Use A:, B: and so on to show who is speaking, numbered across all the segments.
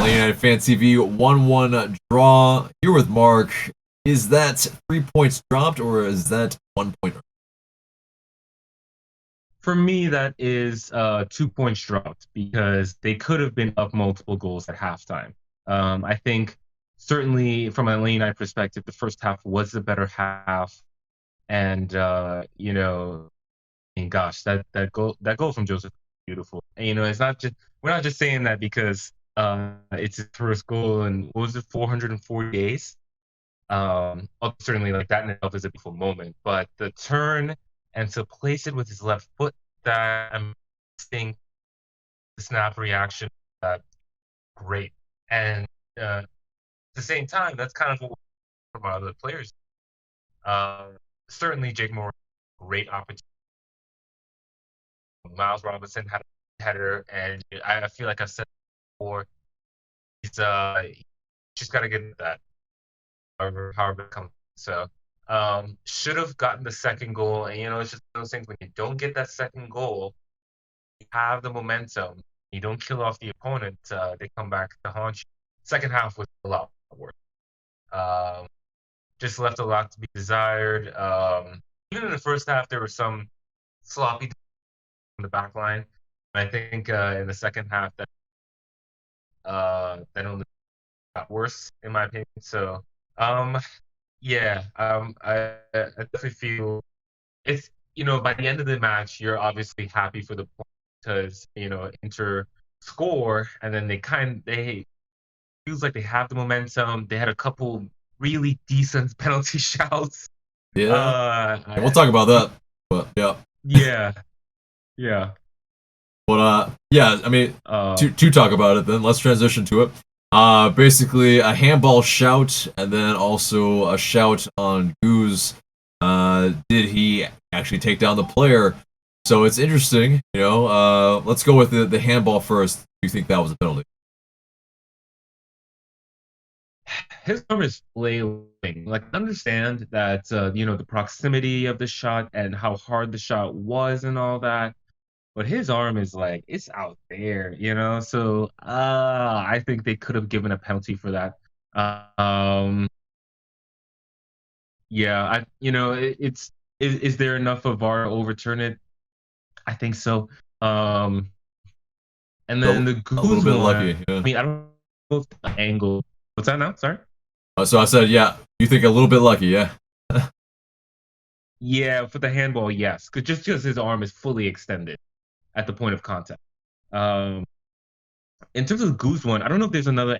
A: Atlanta United Fan TV 1-1 draw. Here with Mark. Is that 3 points dropped or is that 1 point?
B: For me, that is 2 points dropped because they could have been up multiple goals at halftime. I think certainly from an Atlanta United perspective, the first half was the better half, and and gosh, that goal from Joseph beautiful. And it's not just we're not just saying that because it's his first goal and what was it 440 days. Certainly, like that in itself is a beautiful moment, but the turn and to place it with his left foot, that I'm think the snap reaction, that great, and at the same time, that's kind of what from our other players. Uh, Certainly, Jake Moore, great opportunity. Miles Robinson had a header, and I feel like I've said before, he's just got to get that however it comes. So should have gotten the second goal. And it's just those things when you don't get that second goal, you have the momentum, you don't kill off the opponent, they come back to haunt you. Second half was a lot worse. Um, just left a lot to be desired. Even in the first half, there were some sloppy in the back line. And I think in the second half that only got worse in my opinion. So um, yeah, I definitely feel it's by the end of the match, you're obviously happy for the point because Inter score and then they feels like they have the momentum. They had a couple really decent penalty shouts.
A: Yeah, and we'll
B: I,
A: talk about that. But yeah,
B: yeah, yeah.
A: but yeah. I mean,
B: Uh,
A: to talk about it, then let's transition to it. Basically a handball shout, and then also a shout on Goose. Did he actually take down the player? So it's interesting. Let's go with the handball first. Do you think that was a penalty?
B: his arm is flailing. Like, understand that the proximity of the shot and how hard the shot was and all that. But his arm is like it's out there. So I think they could have given a penalty for that. Yeah, is there enough of VAR to overturn it? I think so. Um, and then the
A: A little
B: Goose
A: bit
B: one.
A: lucky. Yeah.
B: I mean, I don't know if the angle. What's that now? Sorry.
A: So I said, yeah. You think a little bit lucky? Yeah.
B: Yeah, for the handball, yes, because just because his arm is fully extended at the point of contact. Um, in terms of the Goose one, I don't know if there's another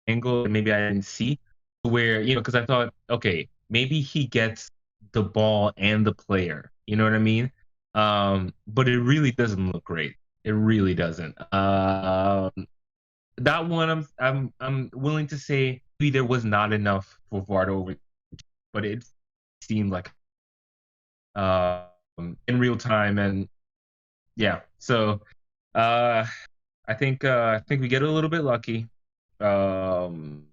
B: angle that maybe I didn't see where because I thought, okay, maybe he gets the ball and the player. You know what I mean? But it really doesn't look great. It really doesn't. That one, I'm willing to say maybe there was not enough for VAR to over, but it seemed like in real time, and yeah. So uh, I think we get a little bit lucky, um,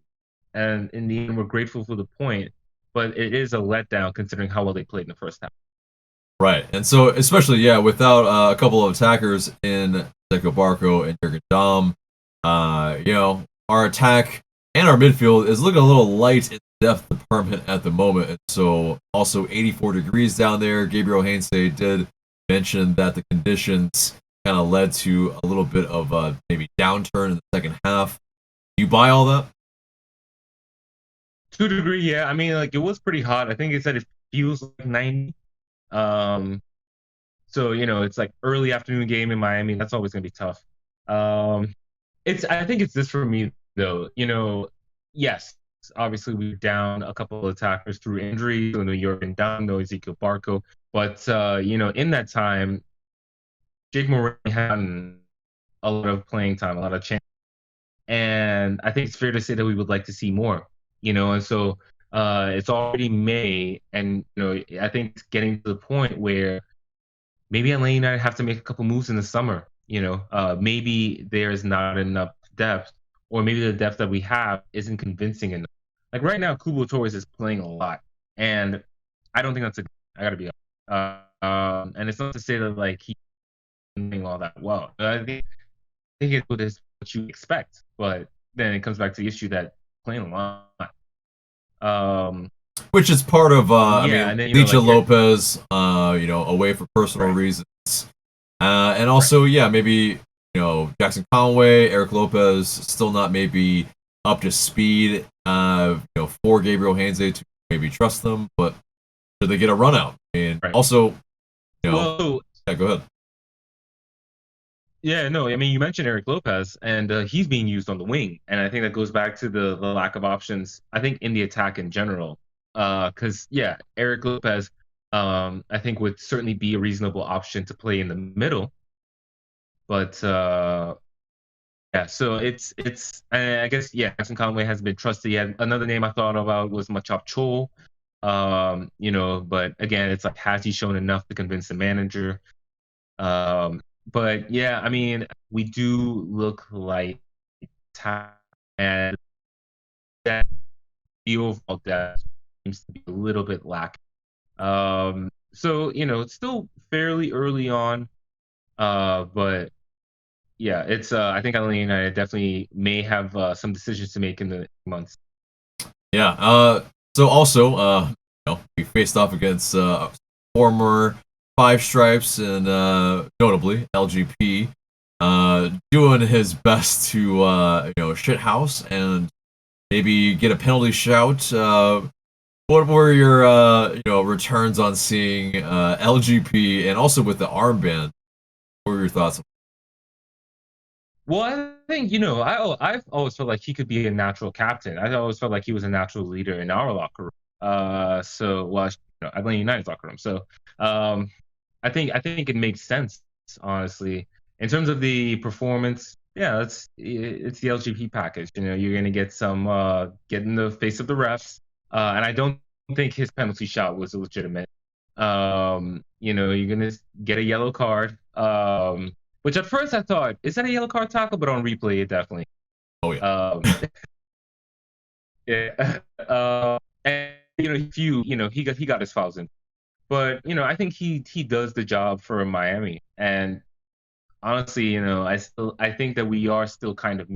B: and in the end, we're grateful for the point. But it is a letdown considering how well they played in the first half.
A: Right. And so, especially, yeah, without a couple of attackers in Zeko Barco and Jurgen Damm, our attack and our midfield is looking a little light in the depth department at the moment. And so, also 84 degrees down there. Gabriel Hainsey did mention that the conditions kind of led to a little bit of maybe downturn in the second half. Do you buy all that?
B: To a degree, yeah. I mean, like it was pretty hot. I think it said it feels like 90. Um, so it's like early afternoon game in Miami. That's always gonna be tough. Um, I think it's this for me though. Yes, obviously we're down a couple of attackers through injury. So New York and down, no Ezekiel Barco. But in that time, Jake Moore had a lot of playing time, a lot of chance, and I think it's fair to say that we would like to see more. And so it's already May, and I think it's getting to the point where maybe Atlanta United have to make a couple moves in the summer. Maybe there's not enough depth, or maybe the depth that we have isn't convincing enough. Like right now, Kubo Torres is playing a lot, and I don't think that's a. I gotta be honest. And it's not to say that like he's doing all that well. I think it's what you expect, but then it comes back to the issue that playing a lot.
A: Which is part of, I mean,
B: and then,
A: Licha Lopez, away for personal reasons. And also, maybe, Jackson Conway, Eric Lopez, still not maybe up to speed, for Gabriel Heinze to maybe trust them, but should they get a run out? And also, go ahead.
B: Yeah, no, I mean, you mentioned Eric Lopez, and he's being used on the wing, and I think that goes back to the lack of options, I think, in the attack in general. Because, Eric Lopez, I think, would certainly be a reasonable option to play in the middle. But, so it's I guess, Jackson Conway has been trusted. Yeah, another name I thought about was Machop Chol. But again, it's like, has he shown enough to convince the manager? But yeah, I mean, we do look like and that the overall depth seems to be a little bit lacking. So it's still fairly early on, but yeah, it's I think Atlanta United definitely may have some decisions to make in the months.
A: Yeah. So also, we faced off against former Five Stripes and notably LGP, doing his best to shithouse and maybe get a penalty shout. What were your returns on seeing LGP and also with the armband? What were your thoughts?
B: Well, I think I've always felt like he could be a natural captain. I always felt like he was a natural leader in our locker room. Atlanta United's locker room. So, I think it makes sense, honestly, in terms of the performance. Yeah, it's the LGP package. You're gonna get some get in the face of the refs, and I don't think his penalty shot was legitimate. You're gonna get a yellow card. Which at first I thought, is that a yellow card tackle? But on replay, it definitely.
A: Oh yeah.
B: And he got his fouls in. But I think he does the job for Miami, and honestly, I think that we are still kind of.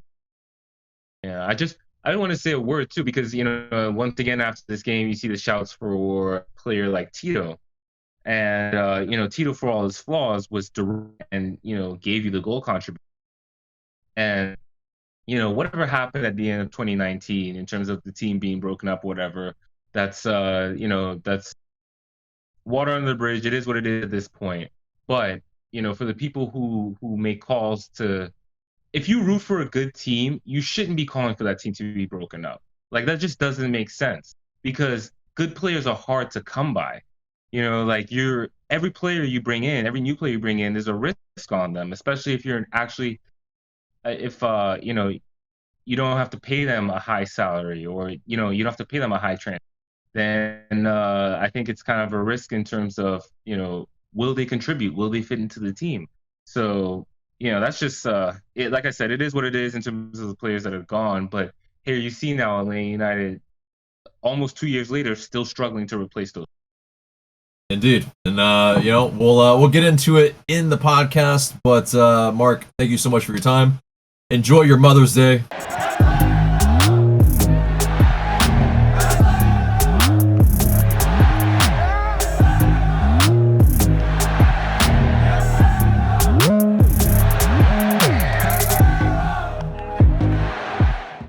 B: Yeah, I don't want to say a word too, because once again after this game you see the shouts for a player like Tito, and Tito, for all his flaws, was direct and gave you the goal contribution, and whatever happened at the end of 2019 in terms of the team being broken up, whatever, that's that's water under the bridge. It is what it is at this point. But for the people who make calls to, if you root for a good team, you shouldn't be calling for that team to be broken up. Like, that just doesn't make sense, because good players are hard to come by. Like, every player you bring in, every new player you bring in, there's a risk on them, especially if you're actually if you don't have to pay them a high salary, or you don't have to pay them a high transfer. Then I think it's kind of a risk in terms of, will they contribute? Will they fit into the team? So, that's just, like I said, it is what it is in terms of the players that are gone. But here you see now Atlanta United, almost 2 years later, still struggling to replace those.
A: Indeed. And, we'll get into it in the podcast. But, Mark, thank you so much for your time. Enjoy your Mother's Day.